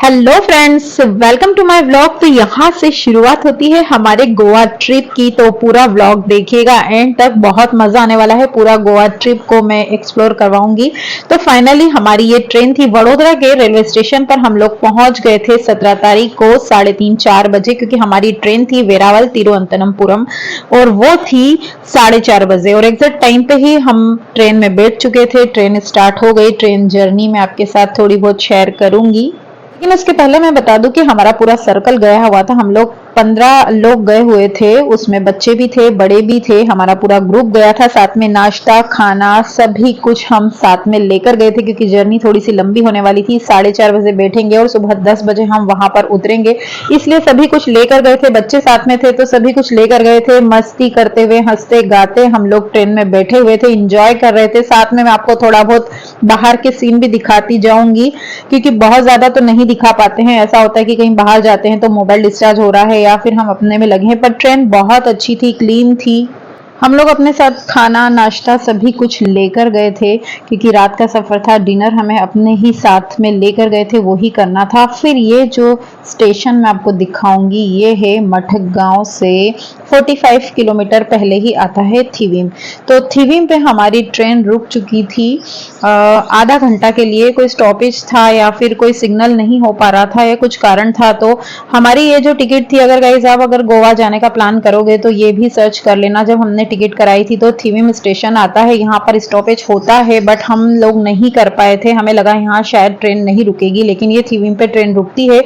Hello friends, welcome to my vlog. तो यहाँ से शुरुआत होती है हमारे गोवा ट्रिप की। तो पूरा व्लॉग देखिएगा एंड तक, बहुत मजा आने वाला है। पूरा गोवा ट्रिप को मैं एक्सप्लोर करवाऊंगी। तो फाइनली हमारी ये ट्रेन थी, वडोदरा के रेलवे स्टेशन पर हम लोग पहुंच गए थे 17 तारीख को 3:30-4 बजे, क्योंकि हमारी ट्रेन थी वेरावल तिरुवनंतपुरम और वो थी 4:30 बजे। और एग्जैक्ट टाइम पे ही हम ट्रेन में बैठ चुके थे। ट्रेन स्टार्ट हो गई। ट्रेन जर्नी में आपके साथ थोड़ी बहुत शेयर करूंगी, लेकिन उसके पहले मैं बता दूं कि हमारा पूरा सर्कल गया हुआ था। हम लोग 15 लोग गए हुए थे, उसमें बच्चे भी थे, बड़े भी थे। हमारा पूरा ग्रुप गया था। साथ में नाश्ता, खाना, सभी कुछ हम साथ में लेकर गए थे, क्योंकि जर्नी थोड़ी सी लंबी होने वाली थी। 4:30 बजे बैठेंगे और सुबह 10 बजे हम वहां पर उतरेंगे, इसलिए सभी कुछ लेकर गए थे। बच्चे साथ में थे तो सभी कुछ लेकर गए थे। मस्ती करते हुए, हंसते गाते हम लोग ट्रेन में बैठे हुए थे, इंजॉय कर रहे थे। साथ में मैं आपको थोड़ा बहुत बाहर के सीन भी दिखाती जाऊंगी, क्योंकि बहुत ज्यादा तो नहीं दिखा पाते हैं। ऐसा होता है कि कहीं बाहर जाते हैं तो मोबाइल डिस्चार्ज हो रहा है या फिर हम अपने में लगे हैं। पर ट्रेन बहुत अच्छी थी, क्लीन थी। हम लोग अपने साथ खाना, नाश्ता सभी कुछ लेकर गए थे, क्योंकि रात का सफर था। डिनर हमें अपने ही साथ में लेकर गए थे, वो ही करना था। फिर ये जो स्टेशन मैं आपको दिखाऊंगी, ये है मठगांव से 45 किलोमीटर पहले ही आता है थिविम। तो थिविम पे हमारी ट्रेन रुक चुकी थी आधा घंटा के लिए। कोई स्टॉपेज था या फिर कोई सिग्नल नहीं हो पा रहा था या कुछ कारण था। तो हमारी ये जो टिकट थी, अगर गाइस आप अगर गोवा जाने का प्लान करोगे तो ये भी सर्च कर लेना। जब हमने टिकट कराई थी तो थिविम स्टेशन आता है, यहाँ पर स्टॉपेज होता है, बट हम लोग नहीं कर पाए थे। हमें लगा यहाँ शायद ट्रेन नहीं रुकेगी, लेकिन ये थिविम पे ट्रेन रुकती है।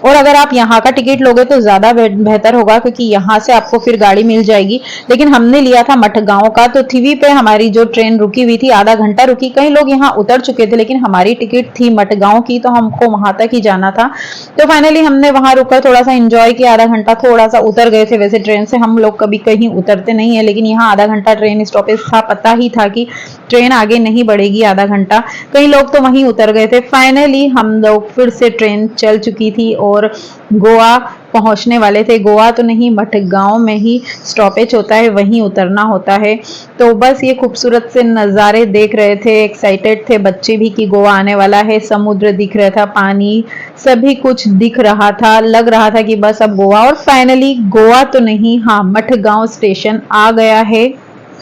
और अगर आप यहाँ का टिकट लोगे तो ज्यादा बेहतर होगा, क्योंकि यहाँ से आपको फिर गाड़ी मिल जाएगी। लेकिन हमने लिया था मठगांव का। तो थिवी पे हमारी जो ट्रेन रुकी हुई थी, आधा घंटा रुकी। कई लोग यहाँ उतर चुके थे, लेकिन हमारी टिकट थी मठगांव की, तो हमको वहां तक ही जाना था। तो फाइनली हमने वहां रुककर थोड़ा सा एंजॉय किया। आधा घंटा थोड़ा सा उतर गए थे। वैसे ट्रेन से हम लोग कभी कहीं उतरते नहीं है, लेकिन यहाँ आधा घंटा ट्रेन स्टॉपेज था। पता ही था कि ट्रेन आगे नहीं बढ़ेगी आधा घंटा। कई लोग तो वहीं उतर गए थे। फाइनली हम लोग फिर से ट्रेन चल चुकी थी और गोवा पहुंचने वाले थे। गोवा तो नहीं, मठगांव में ही स्टॉपेज होता है, वहीं उतरना होता है। तो बस ये खूबसूरत से नज़ारे देख रहे थे, एक्साइटेड थे बच्चे भी कि गोवा आने वाला है। समुद्र दिख रहा था, पानी, सभी कुछ दिख रहा था। लग रहा था कि बस अब गोवा। और फाइनली गोवा तो नहीं, हाँ, मठगांव स्टेशन आ गया है।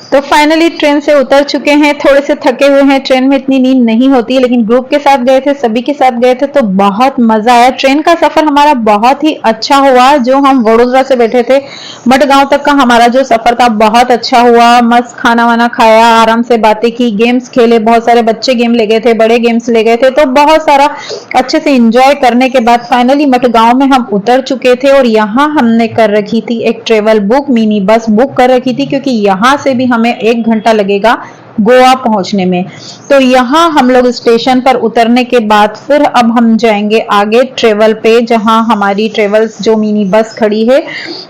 तो फाइनली ट्रेन से उतर चुके हैं। थोड़े से थके हुए हैं। ट्रेन में इतनी नींद नहीं होती है, लेकिन ग्रुप के साथ गए थे, सभी के साथ गए थे, तो बहुत मजा आया। ट्रेन का सफर हमारा बहुत ही अच्छा हुआ। जो हम वडोदरा से बैठे थे, मठगांव तक का हमारा जो सफर था बहुत अच्छा हुआ। मस्त खाना वाना खाया, आराम से बातें की, गेम्स खेले। बहुत सारे बच्चे गेम ले गए थे, बड़े गेम्स ले गए थे। तो बहुत सारा अच्छे से इंजॉय करने के बाद फाइनली मठगांव में हम उतर चुके थे। और यहाँ हमने कर रखी थी एक travel book, mini bus book कर रखी थी, क्योंकि यहाँ से भी हमें 1 घंटा लगेगा गोवा पहुंचने में। तो यहाँ हम लोग स्टेशन पर उतरने के बाद फिर अब हम जाएंगे आगे ट्रेवल पे, जहां हमारी ट्रेवल्स जो मिनी बस खड़ी है।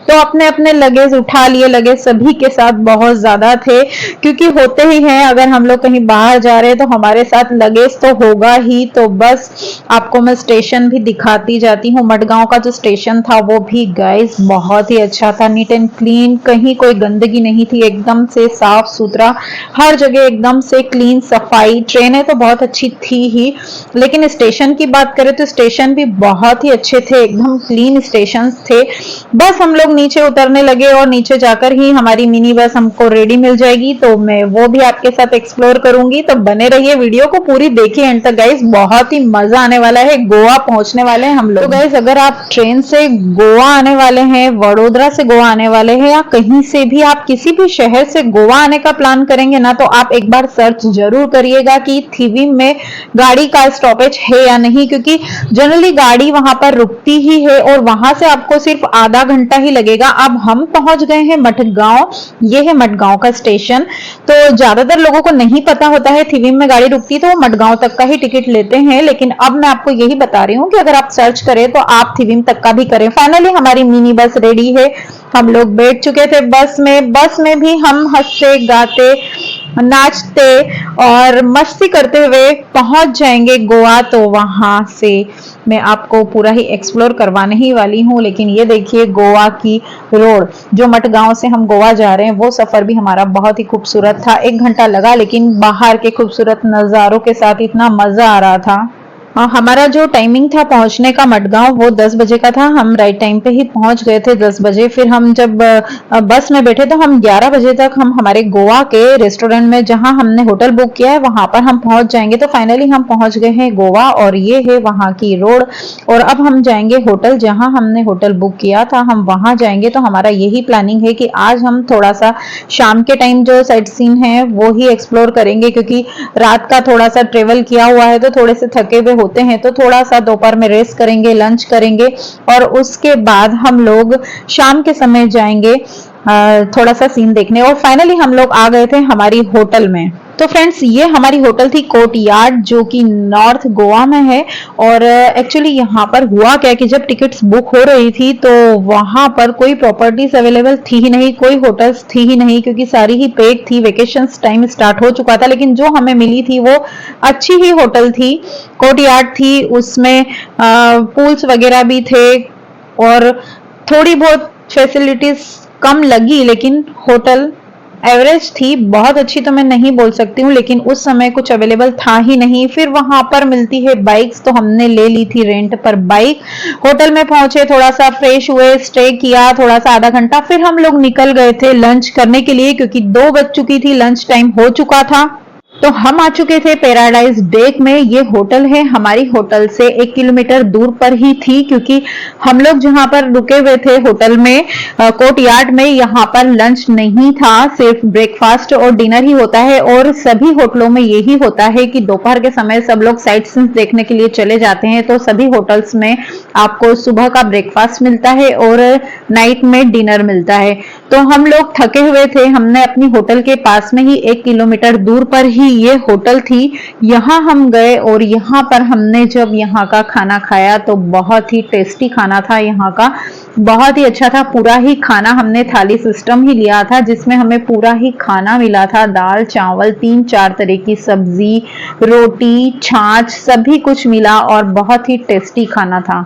तो अपने अपने लगेज उठा लिए। लगेज सभी के साथ बहुत ज्यादा थे, क्योंकि होते ही हैं, अगर हम लोग कहीं बाहर जा रहे हैं तो हमारे साथ लगेज तो होगा ही। तो बस आपको मैं स्टेशन भी दिखाती जाती हूँ। मडगांव का जो स्टेशन था वो भी गाइस बहुत ही अच्छा था, नीट एंड क्लीन। कहीं कोई गंदगी नहीं थी, एकदम से साफ सुथरा, हर जगह एकदम से क्लीन सफाई। ट्रेनें तो बहुत अच्छी थी ही, लेकिन स्टेशन की बात करें तो स्टेशन भी बहुत ही अच्छे थे, एकदम क्लीन स्टेशन थे। बस हम लोग नीचे उतरने लगे और नीचे जाकर ही हमारी मिनी बस हमको रेडी मिल जाएगी। तो मैं वो भी आपके साथ एक्सप्लोर करूंगी, तो बने रहिए, वीडियो को पूरी देखिए एंड तक गाइस। बहुत ही मजा आने वाला है। गोवा पहुंचने वाले हैं हम लोग। तो गाइस अगर आप ट्रेन से गोवा आने वाले हैं, वडोदरा से गोवा आने वाले हैं, या कहीं से भी आप किसी भी शहर से गोवा आने का प्लान करेंगे ना, तो आप एक बार सर्च जरूर करिएगा कि थिविम में गाड़ी का स्टॉपेज है या नहीं, क्योंकि जनरली गाड़ी वहां पर रुकती ही है और वहां से आपको सिर्फ आधा घंटा ही लगेगा। अब हम पहुंच गए हैं मठगांव। ये है मठगांव का स्टेशन। तो ज्यादातर लोगों को नहीं पता होता है थिविम में गाड़ी रुकती है, तो वो मठगांव तक का ही टिकट लेते हैं। लेकिन अब मैं आपको यही बता रही हूँ कि अगर आप सर्च करें तो आप थिविम तक का भी करें। फाइनली हमारी मिनी बस रेडी है। हम लोग बैठ चुके थे बस में। बस में भी हम हंसते गाते, नाचते और मस्ती करते हुए पहुंच जाएंगे गोवा। तो वहां से मैं आपको पूरा ही एक्सप्लोर करवाने ही वाली हूँ। लेकिन ये देखिए गोवा की रोड, जो मठगांव से हम गोवा जा रहे हैं, वो सफर भी हमारा बहुत ही खूबसूरत था। 1 घंटा लगा, लेकिन बाहर के खूबसूरत नजारों के साथ इतना मजा आ रहा था। हमारा जो टाइमिंग था पहुंचने का मडगांव वो 10 बजे का था। हम राइट टाइम पे ही पहुंच गए थे 10 बजे। फिर हम जब बस में बैठे तो हम 11 बजे तक हम हमारे गोवा के रेस्टोरेंट में जहां हमने होटल बुक किया है वहां पर हम पहुंच जाएंगे। तो फाइनली हम पहुंच गए हैं गोवा और ये है वहां की रोड। और अब हम जाएंगे होटल, जहां हमने होटल बुक किया था हम वहां जाएंगे। तो हमारा यही प्लानिंग है कि आज हम थोड़ा सा शाम के टाइम जो साइट सीन है वो ही एक्सप्लोर करेंगे, क्योंकि रात का थोड़ा सा ट्रेवल किया हुआ है तो थोड़े से थके हुए होते हैं। तो थोड़ा सा दोपहर में रेस्ट करेंगे, लंच करेंगे और उसके बाद हम लोग शाम के समय जाएंगे थोड़ा सा सीन देखने। और फाइनली हम लोग आ गए थे हमारी होटल में। तो फ्रेंड्स ये हमारी होटल थी कोर्टयार्ड, जो कि नॉर्थ गोवा में है। और एक्चुअली यहाँ पर हुआ क्या कि जब टिकट्स बुक हो रही थी तो वहां पर कोई प्रॉपर्टीज अवेलेबल थी ही नहीं, कोई होटल्स थी ही नहीं, क्योंकि सारी ही पेड थी। वेकेशन टाइम स्टार्ट हो चुका था। लेकिन जो हमें मिली थी वो अच्छी ही होटल थी, कोर्टयार्ड थी, उसमें पूल्स वगैरह भी थे और थोड़ी बहुत फैसिलिटीज कम लगी, लेकिन होटल एवरेज थी। बहुत अच्छी तो मैं नहीं बोल सकती हूँ, लेकिन उस समय कुछ अवेलेबल था ही नहीं। फिर वहां पर मिलती है बाइक्स, तो हमने ले ली थी रेंट पर बाइक। होटल में पहुंचे, थोड़ा सा फ्रेश हुए, स्टे किया थोड़ा सा आधा घंटा, फिर हम लोग निकल गए थे लंच करने के लिए, क्योंकि 2 बज चुकी थी, लंच टाइम हो चुका था। तो हम आ चुके थे पैराडाइज डेक में। ये होटल है, हमारी होटल से 1 किलोमीटर दूर पर ही थी, क्योंकि हम लोग जहां पर रुके हुए थे होटल में कोर्टयार्ड में, यहाँ पर लंच नहीं था, सिर्फ ब्रेकफास्ट और डिनर ही होता है। और सभी होटलों में यही होता है कि दोपहर के समय सब लोग साइट सीन्स देखने के लिए चले जाते हैं। तो सभी होटल्स में आपको सुबह का ब्रेकफास्ट मिलता है और नाइट में डिनर मिलता है। तो हम लोग थके हुए थे, हमने अपनी होटल के पास में ही 1 किलोमीटर दूर पर ही ये होटल थी, यहाँ हम गए और यहाँ पर हमने जब यहाँ का खाना खाया तो बहुत ही टेस्टी खाना था। यहाँ का बहुत ही अच्छा था। पूरा ही खाना हमने थाली सिस्टम ही लिया था, जिसमें हमें पूरा ही खाना मिला था, दाल चावल 3-4 तरह की सब्जी, रोटी, छाछ, सभी कुछ मिला और बहुत ही टेस्टी खाना था।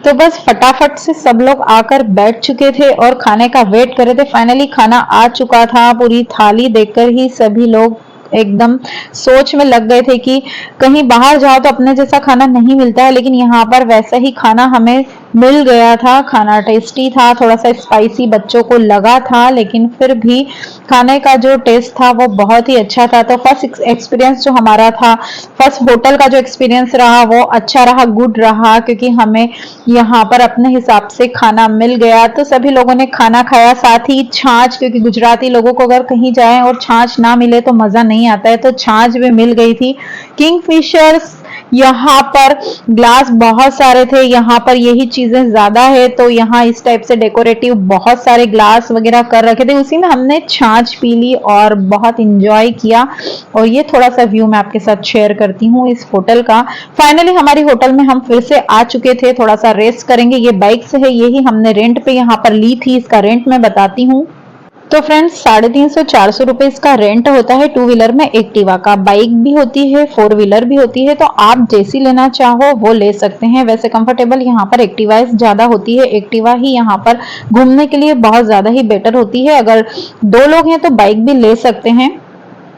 तो बस फटाफट से सब लोग आकर बैठ चुके थे और खाने का वेट कर रहे थे। फाइनली खाना आ चुका था। पूरी थाली देखकर ही सभी लोग एकदम सोच में लग गए थे कि कहीं बाहर जाओ तो अपने जैसा खाना नहीं मिलता है, लेकिन यहाँ पर वैसा ही खाना हमें मिल गया था। खाना टेस्टी था, थोड़ा सा स्पाइसी बच्चों को लगा था, लेकिन फिर भी खाने का जो टेस्ट था वो बहुत ही अच्छा था। तो फर्स्ट एक्सपीरियंस जो हमारा था, फर्स्ट होटल का जो एक्सपीरियंस रहा वो अच्छा रहा, गुड रहा, क्योंकि हमें यहाँ पर अपने हिसाब से खाना मिल गया। तो सभी लोगों ने खाना खाया, साथ ही छाछ, क्योंकि गुजराती लोगों को अगर कहीं जाए और छाछ ना मिले तो मजा नहीं आता है, तो छाछ भी मिल गई थी। किंगफिशर्स, यहाँ पर ग्लास बहुत सारे थे, यहाँ पर यही चीजें ज्यादा है, तो यहाँ इस टाइप से डेकोरेटिव बहुत सारे ग्लास वगैरह कर रखे थे, उसी में हमने छाछ पी ली और बहुत इंजॉय किया। और ये थोड़ा सा व्यू मैं आपके साथ शेयर करती हूँ इस होटल का। फाइनली हमारी होटल में हम फिर से आ चुके थे, थोड़ा सा रेस्ट करेंगे। ये बाइक से है, यही हमने रेंट पे यहाँ पर ली थी, इसका रेंट मैं बताती हूँ। तो फ्रेंड्स 350-400 रुपए इसका रेंट होता है। 2 व्हीलर में एक्टिवा का, बाइक भी होती है, 4 व्हीलर भी होती है, तो आप जैसी लेना चाहो वो ले सकते हैं। वैसे कंफर्टेबल यहाँ पर एक्टिवा ज्यादा होती है, एक्टिवा ही यहाँ पर घूमने के लिए बहुत ज्यादा ही बेटर होती है। अगर 2 लोग हैं तो बाइक भी ले सकते हैं।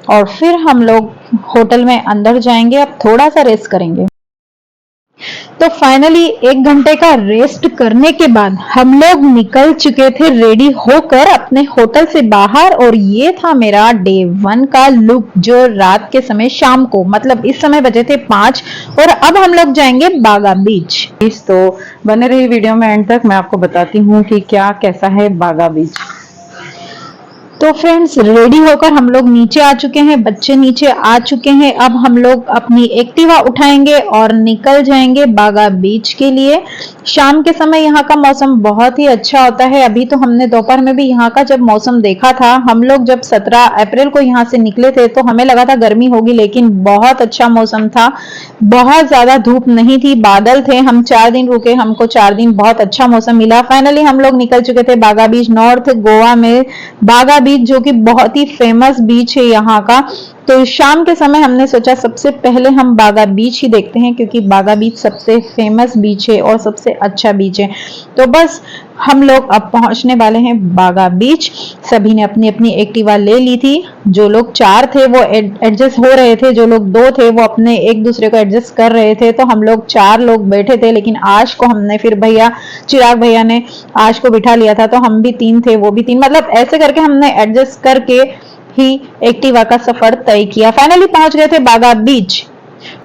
और फिर हम लोग होटल में अंदर जाएंगे, अब थोड़ा सा रेस्ट करेंगे। तो फाइनली 1 घंटे का रेस्ट करने के बाद हम लोग निकल चुके थे रेडी होकर अपने होटल से बाहर। और ये था मेरा डे 1 का लुक, जो रात के समय, शाम को, मतलब इस समय बजे थे 5 और अब हम लोग जाएंगे बागा बीच। तो बने रही वीडियो में एंड तक, मैं आपको बताती हूँ कि क्या कैसा है बागा बीच। तो फ्रेंड्स रेडी होकर हम लोग नीचे आ चुके हैं, बच्चे नीचे आ चुके हैं। अब हम लोग अपनी एक्टिवा उठाएंगे और निकल जाएंगे बागा बीच के लिए। शाम के समय यहाँ का मौसम बहुत ही अच्छा होता है। अभी तो हमने दोपहर में भी यहाँ का जब मौसम देखा था, हम लोग जब 17 अप्रैल को यहाँ से निकले थे तो हमें लगा था गर्मी होगी, लेकिन बहुत अच्छा मौसम था, बहुत ज्यादा धूप नहीं थी, बादल थे। हम 4 दिन रुके, हमको 4 दिन बहुत अच्छा मौसम मिला। फाइनली हम लोग निकल चुके थे बागा बीच। नॉर्थ गोवा में बागा बीच बीच, जो कि बहुत ही फेमस बीच है यहाँ का। तो शाम के समय हमने सोचा सबसे पहले हम बागा बीच ही देखते हैं, क्योंकि बागा बीच सबसे फेमस बीच है और सबसे अच्छा बीच है। तो बस हम लोग अब पहुंचने वाले हैं बागा बीच। सभी ने अपनी अपनी एक्टिवा ले ली थी। जो लोग 4 थे वो एडजस्ट हो रहे थे, जो लोग 2 थे वो अपने एक दूसरे को एडजस्ट कर रहे थे। तो हम लोग 4 लोग बैठे थे, लेकिन आज को हमने फिर भैया चिराग भैया ने आज को बिठा लिया था, तो हम भी 3 थे वो भी 3, मतलब ऐसे करके हमने एडजस्ट करके ही एक्टिवा का सफर तय किया। फाइनली पहुंच गए थे बागा बीच।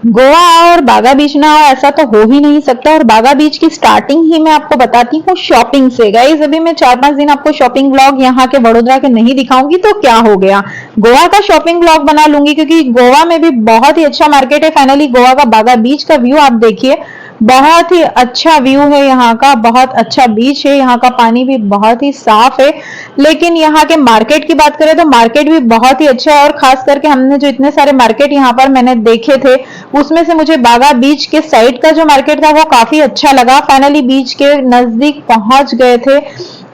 गोवा और बागा बीच ना हो ऐसा तो हो ही नहीं सकता। और बागा बीच की स्टार्टिंग ही मैं आपको बताती हूँ शॉपिंग से। गाइस अभी मैं 4-5 दिन आपको शॉपिंग व्लॉग यहाँ के वडोदरा के नहीं दिखाऊंगी तो क्या हो गया, गोवा का शॉपिंग व्लॉग बना लूंगी, क्योंकि गोवा में भी बहुत ही अच्छा मार्केट है। फाइनली गोवा का बागा बीच का व्यू आप देखिए, बहुत ही अच्छा व्यू है यहाँ का, बहुत अच्छा बीच है, यहाँ का पानी भी बहुत ही साफ है। लेकिन यहाँ के मार्केट की बात करें तो मार्केट भी बहुत ही अच्छा है, और खास करके हमने जो इतने सारे मार्केट यहाँ पर मैंने देखे थे उसमें से मुझे बागा बीच के साइड का जो मार्केट था वो काफी अच्छा लगा। फाइनली बीच के नजदीक पहुंच गए थे।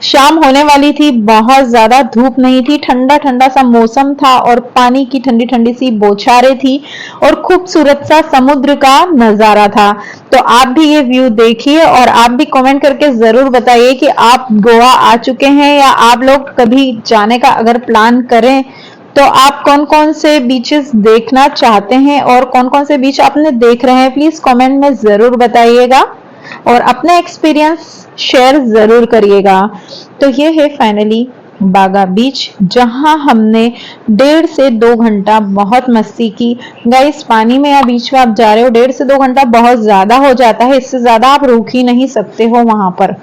शाम होने वाली थी, बहुत ज्यादा धूप नहीं थी, ठंडा ठंडा सा मौसम था और पानी की ठंडी ठंडी सी बौछारें थी और खूबसूरत सा समुद्र का नजारा था। तो आप भी ये व्यू देखिए और आप भी कमेंट करके जरूर बताइए कि आप गोवा आ चुके हैं या आप लोग कभी जाने का अगर प्लान करें तो आप कौन कौन से बीचेस देखना चाहते हैं और कौन कौन से बीच आपने देख रहे हैं, प्लीज कमेंट में जरूर बताइएगा और अपना एक्सपीरियंस शेयर जरूर करिएगा। तो ये है फाइनली बागा बीच, जहां हमने 1.5 से 2 घंटा बहुत मस्ती की। गाइस पानी में या बीच में आप जा रहे हो 1.5 से 2 घंटा बहुत ज्यादा हो जाता है, इससे ज्यादा आप रुक ही नहीं सकते हो वहां पर।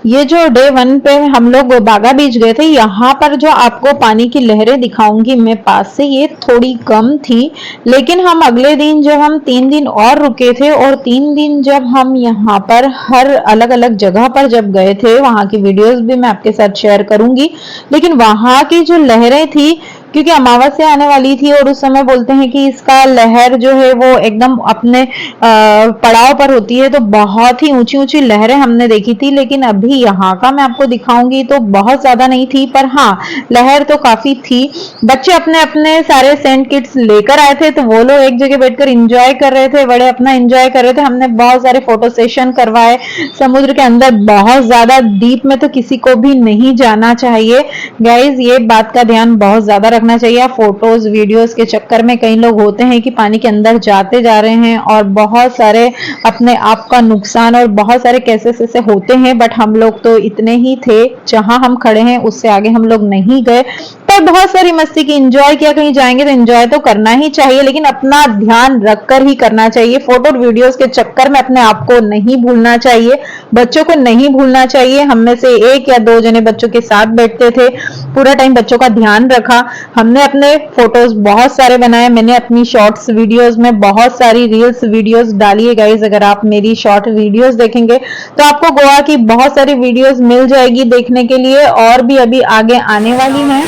ये जो डे 1 पे हम लोग बागा बीच गए थे, यहाँ पर जो आपको पानी की लहरें दिखाऊंगी मैं पास से, ये थोड़ी कम थी। लेकिन हम अगले दिन जब हम 3 दिन और रुके थे और 3 दिन जब हम यहाँ पर हर अलग अलग जगह पर जब गए थे, वहां की वीडियोस भी मैं आपके साथ शेयर करूंगी। लेकिन वहां की जो लहरें थी, क्योंकि अमावस्या आने वाली थी और उस समय बोलते हैं कि इसका लहर जो है वो एकदम अपने पड़ाव पर होती है, तो बहुत ही ऊंची ऊंची लहरें हमने देखी थी। लेकिन अभी यहाँ का मैं आपको दिखाऊंगी तो बहुत ज्यादा नहीं थी, पर हाँ लहर तो काफी थी। बच्चे अपने अपने सारे सेंट किट्स लेकर आए थे, तो वो लोग एक जगह बैठकर एंजॉय कर रहे थे, बड़े अपना एंजॉय कर रहे थे। हमने बहुत सारे फोटो सेशन करवाए। समुद्र के अंदर बहुत ज्यादा डीप में तो किसी को भी नहीं जाना चाहिए गाइज, ये बात का ध्यान बहुत ज्यादा रखना चाहिए। फोटोज वीडियोस के चक्कर में कई लोग होते हैं कि पानी के अंदर जाते जा रहे हैं और बहुत सारे अपने आप का नुकसान और बहुत सारे केसेस ऐसे होते हैं। बट हम लोग तो इतने ही थे, जहां हम खड़े हैं उससे आगे हम लोग नहीं गए, पर बहुत सारी मस्ती की, एंजॉय किया। कहीं जाएंगे तो एंजॉय तो करना ही चाहिए, लेकिन अपना ध्यान रखकर ही करना चाहिए। फोटो और वीडियोस के चक्कर में अपने आप को नहीं भूलना चाहिए, बच्चों को नहीं भूलना चाहिए। हम में से 1 या 2 जने बच्चों के साथ बैठते थे, पूरा टाइम बच्चों का ध्यान रखा। हमने अपने फोटोज बहुत सारे बनाए, मैंने अपनी शॉर्ट्स वीडियोस में बहुत सारी रील्स वीडियोस डाली है गाइज। अगर आप मेरी शॉर्ट वीडियोस देखेंगे तो आपको गोवा की बहुत सारी वीडियोस मिल जाएगी देखने के लिए, और भी अभी आगे आने वाली हैं।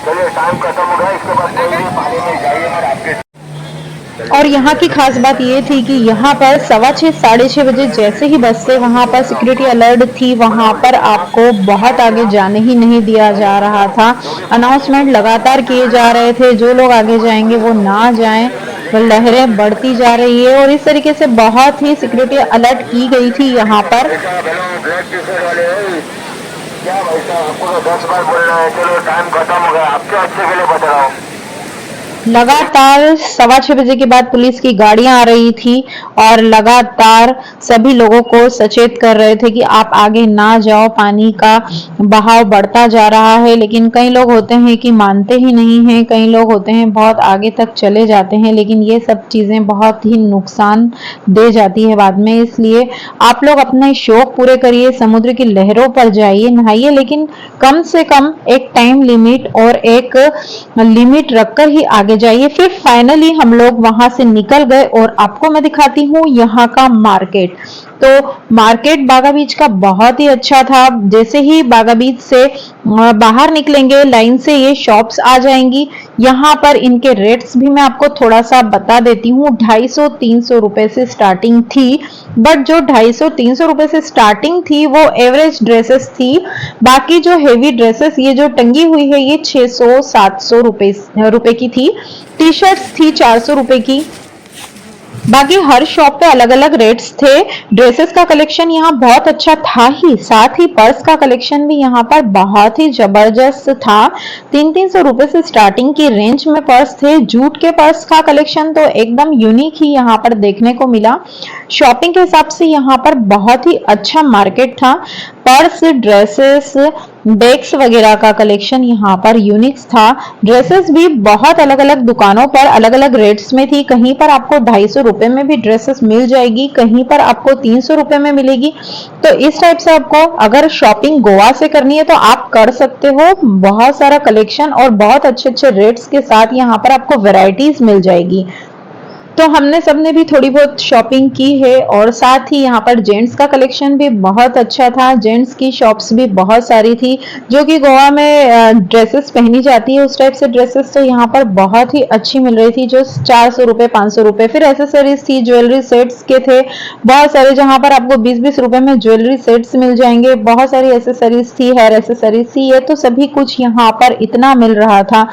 चलिए टाइम खत्म हो गया, इसके बाद कोई भी पानी में जाइए और आपके। और यहाँ की खास बात ये थी कि यहाँ पर 6:15 साढ़े 6 बजे जैसे ही बस से वहाँ पर सिक्योरिटी अलर्ट थी, वहाँ पर आपको बहुत आगे जाने ही नहीं दिया जा रहा था। अनाउंसमेंट लगातार किए जा रहे थे, जो लोग आगे जाएंगे वो ना जाएं, लहरें बढ़ती जा रही है और इस तरीके से बहुत ही सिक्योरिटी अलर्ट की गई थी यहाँ पर। क्या भाई साहब, आपको तो 10 बार बोलना है। चलो टाइम खत्म हो गया, आपके अच्छे के लिए बता रहा हूँ। लगातार 6:15 बजे के बाद पुलिस की गाड़ियां आ रही थी और लगातार सभी लोगों को सचेत कर रहे थे कि आप आगे ना जाओ, पानी का बहाव बढ़ता जा रहा है। लेकिन कई लोग होते हैं कि मानते ही नहीं हैं, कई लोग होते हैं बहुत आगे तक चले जाते हैं, लेकिन ये सब चीजें बहुत ही नुकसान दे जाती है बाद में। इसलिए आप लोग अपने शौक पूरे करिए, समुद्र की लहरों पर जाइए, नहाइए, लेकिन कम से कम एक टाइम लिमिट और एक लिमिट रखकर ही आगे के जाइए। फिर फाइनली हम लोग वहां से निकल गए और आपको मैं दिखाती हूँ यहाँ का मार्केट। तो मार्केट बागा बीच का बहुत ही अच्छा था। जैसे ही बागा बीच से बाहर निकलेंगे लाइन से ये शॉप्स आ जाएंगी। यहाँ पर इनके रेट्स भी मैं आपको थोड़ा सा बता देती हूँ। 250-300 रुपए से स्टार्टिंग थी, बट जो 250-300 रुपए से स्टार्टिंग थी वो एवरेज ड्रेसेस थी। बाकी जो हेवी ड्रेसेस ये जो टंगी हुई है ये 600-700 रुपए की थी। टी शर्ट्स थी 400 रुपए की। बाकी हर शॉप पे अलग अलग रेट्स थे। ड्रेसेस का कलेक्शन यहाँ बहुत अच्छा था ही, साथ ही पर्स का कलेक्शन भी यहाँ पर बहुत ही जबरदस्त था। 300-300 रुपए से स्टार्टिंग की रेंज में पर्स थे। जूट के पर्स का कलेक्शन तो एकदम यूनिक ही यहाँ पर देखने को मिला। शॉपिंग के हिसाब से यहाँ पर बहुत ही अच्छा मार्केट था। पर्स, ड्रेसेस, बैग्स वगैरह का कलेक्शन यहाँ पर यूनिक था। ड्रेसेस भी बहुत अलग अलग दुकानों पर अलग अलग रेट्स में थी। कहीं पर आपको 250 रुपए में भी ड्रेसेस मिल जाएगी, कहीं पर आपको 300 रुपए में मिलेगी। तो इस टाइप से आपको अगर शॉपिंग गोवा से करनी है तो आप कर सकते हो। बहुत सारा कलेक्शन और बहुत अच्छे अच्छे रेट्स के साथ यहाँ पर आपको वैरायटीज मिल जाएगी। तो हमने सबने भी थोड़ी बहुत शॉपिंग की है और साथ ही यहाँ पर जेंट्स का कलेक्शन भी बहुत अच्छा था। जेंट्स की शॉप्स भी बहुत सारी थी जो कि गोवा में ड्रेसेस पहनी जाती है, उस टाइप से ड्रेसेस तो यहाँ पर बहुत ही अच्छी मिल रही थी, जो 400 रुपए 500 रुपए। फिर एसेसरीज थी, ज्वेलरी सेट्स के थे बहुत सारे, जहाँ पर आपको 20-20 रुपए में ज्वेलरी सेट्स मिल जाएंगे। बहुत सारी एसेसरीज थी, हेयर एसेसरीज थी, ये तो सभी कुछ यहाँ पर इतना मिल रहा था।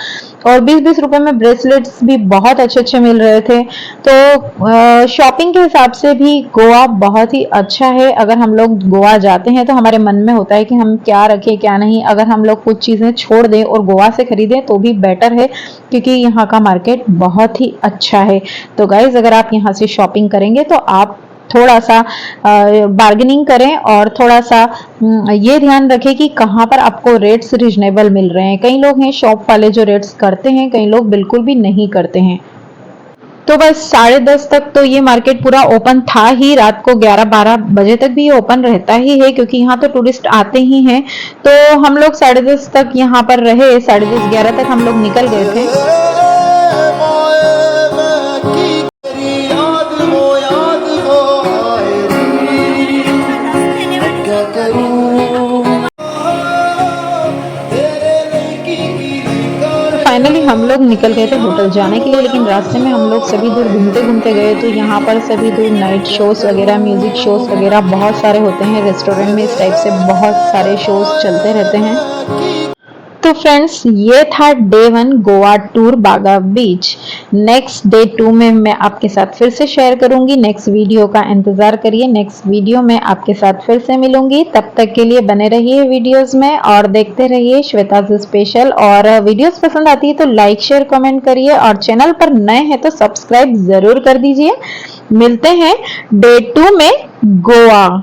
और 20-20 रुपए में ब्रेसलेट्स भी बहुत अच्छे अच्छे मिल रहे थे। तो शॉपिंग के हिसाब से भी गोवा बहुत ही अच्छा है। अगर हम लोग गोवा जाते हैं तो हमारे मन में होता है कि हम क्या रखें क्या नहीं। अगर हम लोग कुछ चीजें छोड़ दें और गोवा से खरीदें तो भी बेटर है, क्योंकि यहाँ का मार्केट बहुत ही अच्छा है। तो गाइज, अगर आप यहाँ से शॉपिंग करेंगे तो आप थोड़ा सा बार्गेनिंग करें और थोड़ा सा ये ध्यान रखें कि कहाँ पर आपको रेट्स रिजनेबल मिल रहे हैं। कई लोग हैं शॉप वाले जो रेट्स करते हैं, कई लोग बिल्कुल भी नहीं करते हैं। तो बस 10:30 तक तो ये मार्केट पूरा ओपन था ही। रात को 11-12 बजे तक भी ये ओपन रहता ही है, क्योंकि यहाँ तो टूरिस्ट आते ही हैं। तो हम लोग 10:30 तक यहाँ पर रहे। 10:30-11 तक हम लोग निकल गए थे। फाइनली हम लोग निकल गए थे होटल जाने के लिए, लेकिन रास्ते में हम लोग सभी दूर घूमते घूमते गए। तो यहाँ पर सभी दूर नाइट शोज वगैरह, म्यूजिक शोज वगैरह बहुत सारे होते हैं। रेस्टोरेंट में इस टाइप से बहुत सारे शोज चलते रहते हैं। तो फ्रेंड्स, ये था डे 1 गोवा टूर बागा बीच। नेक्स्ट डे 2 में मैं आपके साथ फिर से शेयर करूंगी। नेक्स्ट वीडियो का इंतजार करिए। नेक्स्ट वीडियो में आपके साथ फिर से मिलूंगी। तब तक के लिए बने रहिए वीडियोस में और देखते रहिए श्वेताज स्पेशल। और वीडियोस पसंद आती है तो लाइक शेयर कमेंट करिए, और चैनल पर नए हैं तो सब्सक्राइब जरूर कर दीजिए। मिलते हैं डे 2 में गोवा।